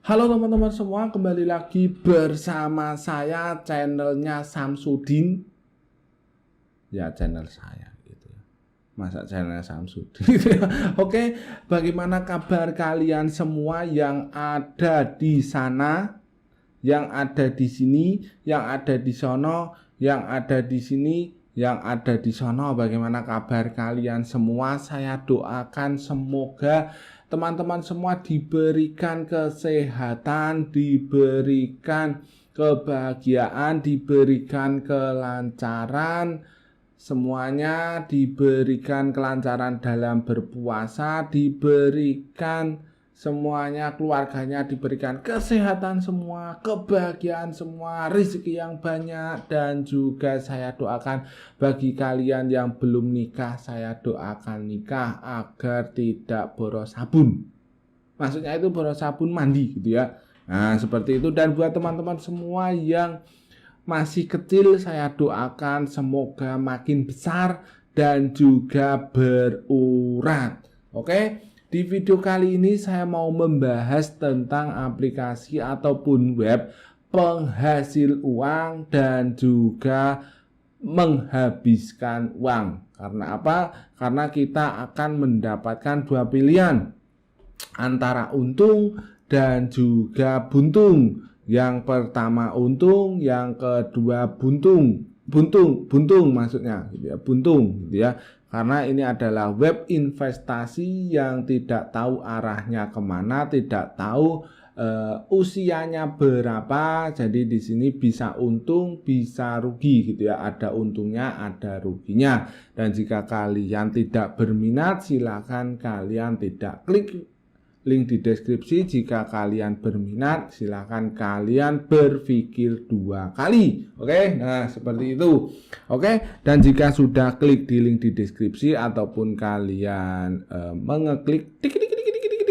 Halo teman-teman semua, kembali lagi bersama saya channelnya Samsudin. Ya channel saya gitu ya. Masa channelnya Samsudin gitu ya. Oke, bagaimana kabar kalian semua yang ada di sana, yang ada di sini, yang ada di sono, yang ada di sini, yang ada di sono? Bagaimana kabar kalian semua? Saya doakan semoga teman-teman semua diberikan kesehatan, diberikan kebahagiaan, diberikan kelancaran, semuanya diberikan kelancaran dalam berpuasa, diberikan semuanya, keluarganya diberikan kesehatan semua, kebahagiaan semua, rezeki yang banyak. Dan juga saya doakan bagi kalian yang belum nikah, saya doakan nikah agar tidak boros sabun. Maksudnya itu boros sabun mandi gitu ya. Nah seperti itu. Dan buat teman-teman semua yang masih kecil, saya doakan semoga makin besar dan juga berurat. Oke, di video kali ini saya mau membahas tentang aplikasi ataupun web penghasil uang dan juga menghabiskan uang. Karena apa? Karena kita akan mendapatkan dua pilihan, antara untung dan juga buntung. Yang pertama untung, yang kedua buntung maksudnya gitu ya, buntung gitu ya. Karena ini adalah web investasi yang tidak tahu arahnya kemana, tidak tahu usianya berapa. Jadi di sini bisa untung, bisa rugi gitu ya. Ada untungnya, ada ruginya. Dan jika kalian tidak berminat, silakan kalian tidak klik link di deskripsi. Jika kalian berminat, silahkan kalian berpikir dua kali. Oke, nah seperti itu. Oke, dan jika sudah klik di link di deskripsi ataupun kalian mengeklik tik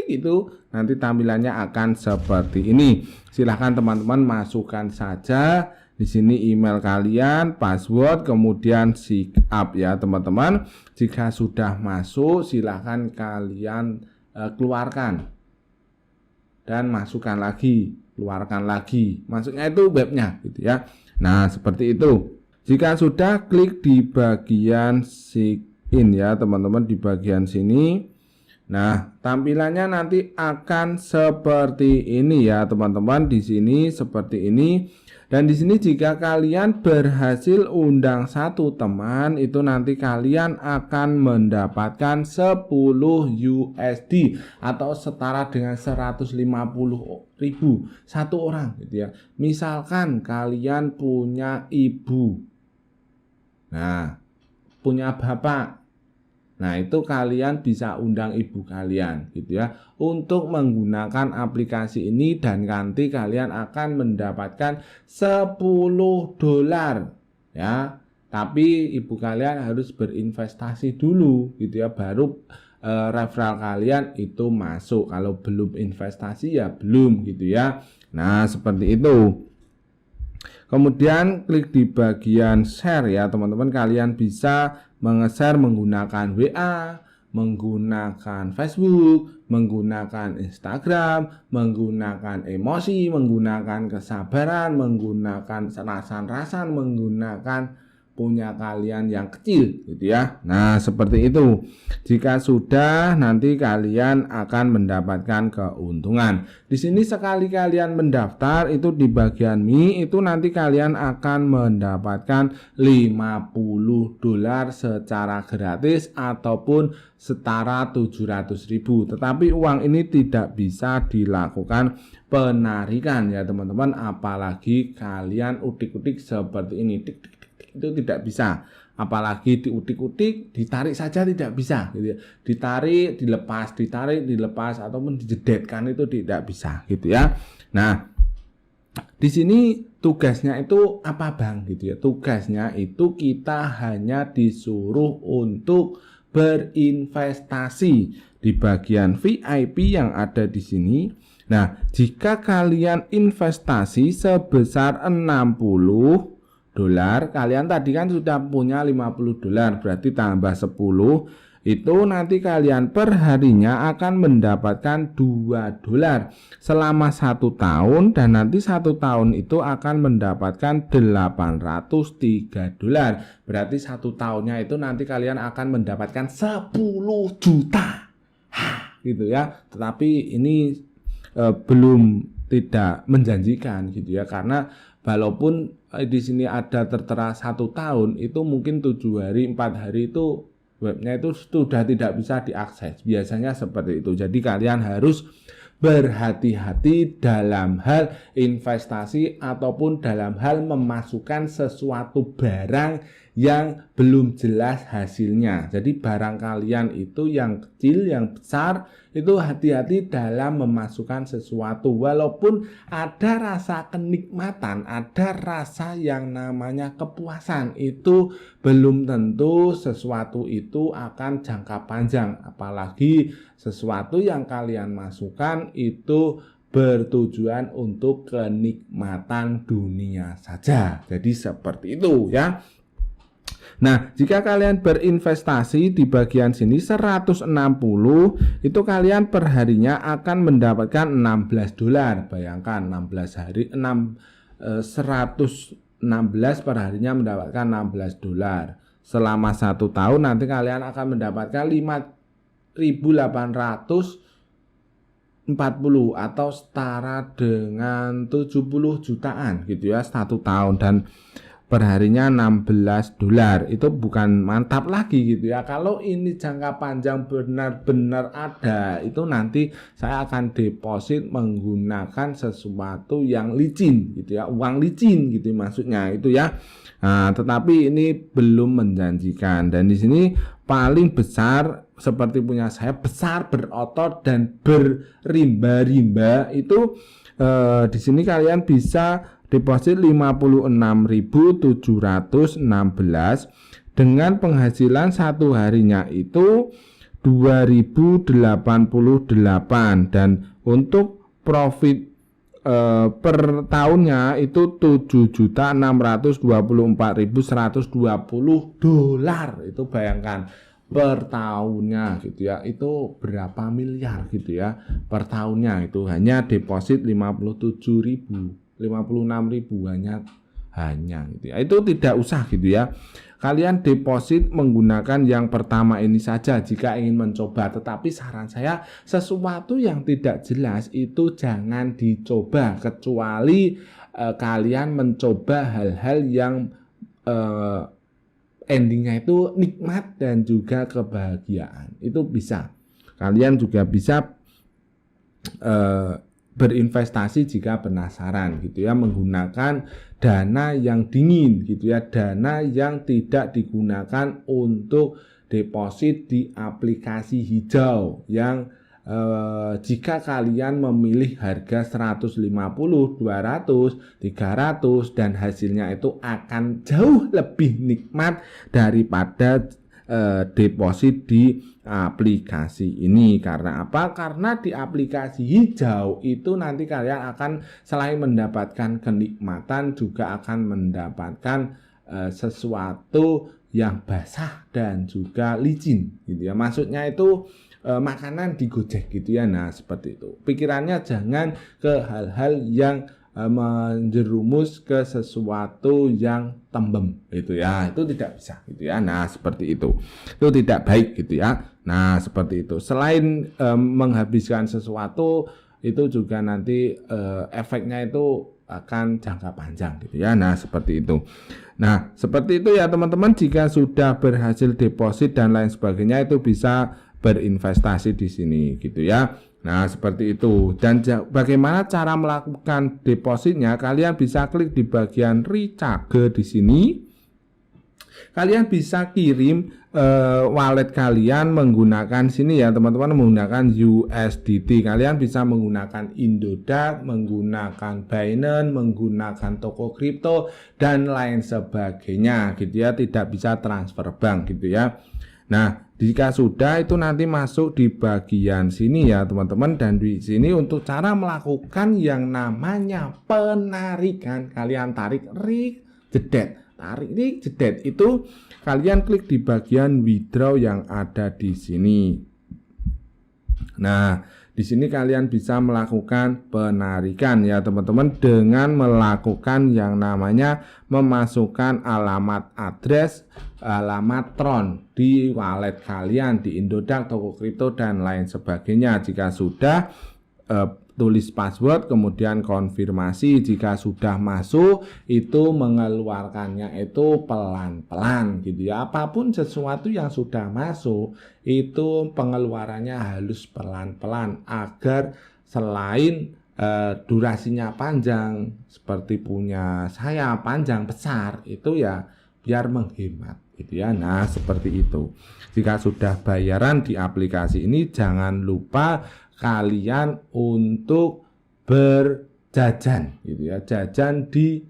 itu, nanti tampilannya akan seperti ini. Silahkan teman-teman masukkan saja di sini email kalian, password, kemudian sign up ya teman-teman. Jika sudah masuk, silahkan kalian keluarkan dan masukkan lagi, keluarkan lagi, maksudnya itu webnya gitu ya. Nah seperti itu. Jika sudah, klik di bagian sign in ya teman-teman, di bagian sini. Nah tampilannya nanti akan seperti ini ya teman-teman. Di sini seperti ini. Dan di sini jika kalian berhasil undang satu teman, itu nanti kalian akan mendapatkan 10 USD atau setara dengan 150.000 satu orang gitu ya. Misalkan kalian punya ibu, nah punya bapak, nah itu kalian bisa undang ibu kalian gitu ya untuk menggunakan aplikasi ini, dan nanti kalian akan mendapatkan $10 ya. Tapi ibu kalian harus berinvestasi dulu gitu ya, baru referral kalian itu masuk. Kalau belum investasi ya belum gitu ya. Nah seperti itu. Kemudian klik di bagian share ya teman-teman. Kalian bisa menge-share menggunakan WA, menggunakan Facebook, menggunakan Instagram, menggunakan emosi, menggunakan kesabaran, menggunakan rasan-rasan, menggunakan punya kalian yang kecil gitu ya. Nah seperti itu. Jika sudah, nanti kalian akan mendapatkan keuntungan. Di sini sekali kalian mendaftar, itu di bagian Mi, itu nanti kalian akan mendapatkan $50 secara gratis ataupun setara 700.000. Tetapi uang ini tidak bisa dilakukan penarikan ya teman-teman, apalagi kalian utik-utik seperti ini, itu tidak bisa. Apalagi diutik-utik, ditarik saja tidak bisa gitu ya. Ditarik, dilepas ataupun dijedetkan itu tidak bisa gitu ya. Nah di sini tugasnya itu apa Bang gitu ya. Tugasnya itu kita hanya disuruh untuk berinvestasi di bagian VIP yang ada di sini. Nah jika kalian investasi sebesar $60, kalian tadi kan sudah punya $50, berarti tambah 10, itu nanti kalian per harinya akan mendapatkan $2 selama 1 tahun, dan nanti 1 tahun itu akan mendapatkan $803. Berarti 1 tahunnya itu nanti kalian akan mendapatkan 10 juta. Gitu ya. Tetapi ini belum tidak menjanjikan gitu ya, karena walaupun di sini ada tertera 1 tahun, itu mungkin 7 hari 4 hari itu webnya itu sudah tidak bisa diakses, biasanya seperti itu. Jadi kalian harus berhati-hati dalam hal investasi ataupun dalam hal memasukkan sesuatu barang yang belum jelas hasilnya. Jadi barang kalian itu yang kecil, yang besar, itu hati-hati dalam memasukkan sesuatu. Walaupun ada rasa kenikmatan, ada rasa yang namanya kepuasan, itu belum tentu sesuatu itu akan jangka panjang. Apalagi sesuatu yang kalian masukkan itu bertujuan untuk kenikmatan dunia saja. Jadi seperti itu ya. Nah, jika kalian berinvestasi di bagian sini 160, itu kalian per harinya akan mendapatkan $16. Bayangkan 16 hari 116 per harinya mendapatkan $16. Selama 1 tahun nanti kalian akan mendapatkan 5.840 atau setara dengan 70 jutaan gitu ya 1 tahun, dan perharinya $16. Itu bukan mantap lagi gitu ya. Kalau ini jangka panjang benar-benar ada, itu nanti saya akan deposit menggunakan sesuatu yang licin gitu ya, uang licin gitu maksudnya itu ya. Nah, tetapi ini belum menjanjikan, dan di sini paling besar seperti punya saya, besar, berotot dan berrimba-rimba itu di sini kalian bisa deposit 56.716 dengan penghasilan 1 harinya itu 2.088, dan untuk profit per tahunnya itu $7.624.120. Itu bayangkan per tahunnya gitu ya, itu berapa miliar gitu ya per tahunnya. Itu hanya deposit 56.000 hanya gitu ya. Itu tidak usah gitu ya. Kalian deposit menggunakan yang pertama ini saja jika ingin mencoba. Tetapi saran saya, sesuatu yang tidak jelas itu jangan dicoba, kecuali kalian mencoba hal-hal yang endingnya itu nikmat dan juga kebahagiaan. Itu bisa. Kalian juga bisa berinvestasi jika penasaran gitu ya, menggunakan dana yang dingin gitu ya, dana yang tidak digunakan untuk deposit di aplikasi hijau yang jika kalian memilih harga 150, 200, 300 dan hasilnya itu akan jauh lebih nikmat daripada deposit di aplikasi ini. Karena apa? Karena di aplikasi hijau itu nanti kalian akan selain mendapatkan kenikmatan juga akan mendapatkan sesuatu yang basah dan juga licin gitu ya. Maksudnya itu makanan digojek gitu ya. Nah, seperti itu. Pikirannya jangan ke hal-hal yang menjerumus ke sesuatu yang tembem gitu ya, itu tidak bisa gitu ya. Nah, seperti itu tidak baik gitu ya. Nah, seperti itu. Selain menghabiskan sesuatu, itu juga nanti efeknya itu akan jangka panjang gitu ya. Nah, seperti itu. Nah, seperti itu ya teman-teman. Jika sudah berhasil deposit dan lain sebagainya, itu bisa berinvestasi di sini gitu ya. Nah, seperti itu. Dan bagaimana cara melakukan depositnya? Kalian bisa klik di bagian recharge di sini. Kalian bisa kirim wallet kalian menggunakan sini ya, teman-teman, menggunakan USDT. Kalian bisa menggunakan Indodax, menggunakan Binance, menggunakan toko kripto dan lain sebagainya gitu ya. Tidak bisa transfer bank gitu ya. Nah, jika sudah itu nanti masuk di bagian sini ya teman-teman, dan di sini untuk cara melakukan yang namanya penarikan, kalian tarik jedet tarik ini jedet, itu kalian klik di bagian withdraw yang ada di sini. Nah, di sini kalian bisa melakukan penarikan ya teman-teman, dengan melakukan yang namanya memasukkan alamat address, alamat Tron di wallet kalian di Indodax, toko kripto dan lain sebagainya. Jika sudah tulis password, kemudian konfirmasi. Jika sudah masuk, itu mengeluarkannya itu pelan-pelan gitu ya. Apapun sesuatu yang sudah masuk, itu pengeluarannya halus pelan-pelan, agar selain durasinya panjang seperti punya saya panjang besar, itu ya biar menghemat gitu ya. Nah, seperti itu. Jika sudah bayaran di aplikasi ini, jangan lupa kalian untuk berjajan gitu ya, jajan di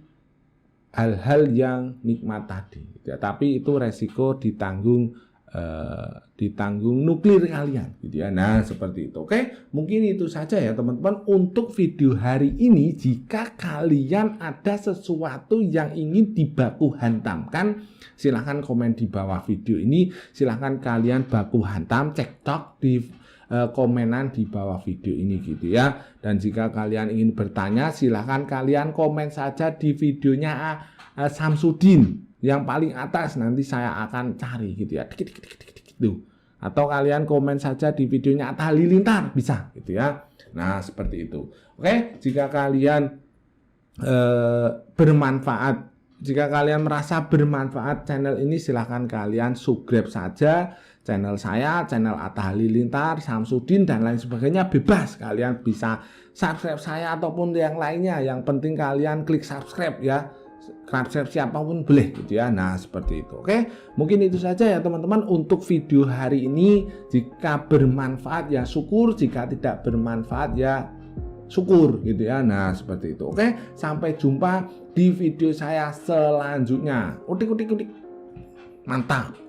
hal-hal yang nikmat tadi gitu ya. Tapi itu resiko ditanggung nuklir kalian gitu ya. Nah, seperti itu. Oke, mungkin itu saja ya teman-teman untuk video hari ini. Jika kalian ada sesuatu yang ingin dibaku hantamkan, silahkan komen di bawah video ini. Silahkan kalian baku hantam, cekcok di komenan di bawah video ini gitu ya. Dan jika kalian ingin bertanya, silahkan kalian komen saja di videonya Samsudin yang paling atas, nanti saya akan cari gitu ya, gitu. Atau kalian komen saja di videonya Atta Halilintar, bisa gitu ya. Nah, seperti itu. Oke, jika kalian bermanfaat, jika kalian merasa bermanfaat channel ini, silahkan kalian subscribe saja channel saya, channel Atta Halilintar, Samsudin dan lain sebagainya. Bebas, kalian bisa subscribe saya ataupun yang lainnya. Yang penting kalian klik subscribe ya. Subscribe siapapun boleh gitu ya. Nah, seperti itu. Oke, mungkin itu saja ya teman-teman untuk video hari ini. Jika bermanfaat ya syukur, jika tidak bermanfaat ya syukur gitu ya. Nah, seperti itu. Oke, sampai jumpa di video saya selanjutnya. Udik. Mantap.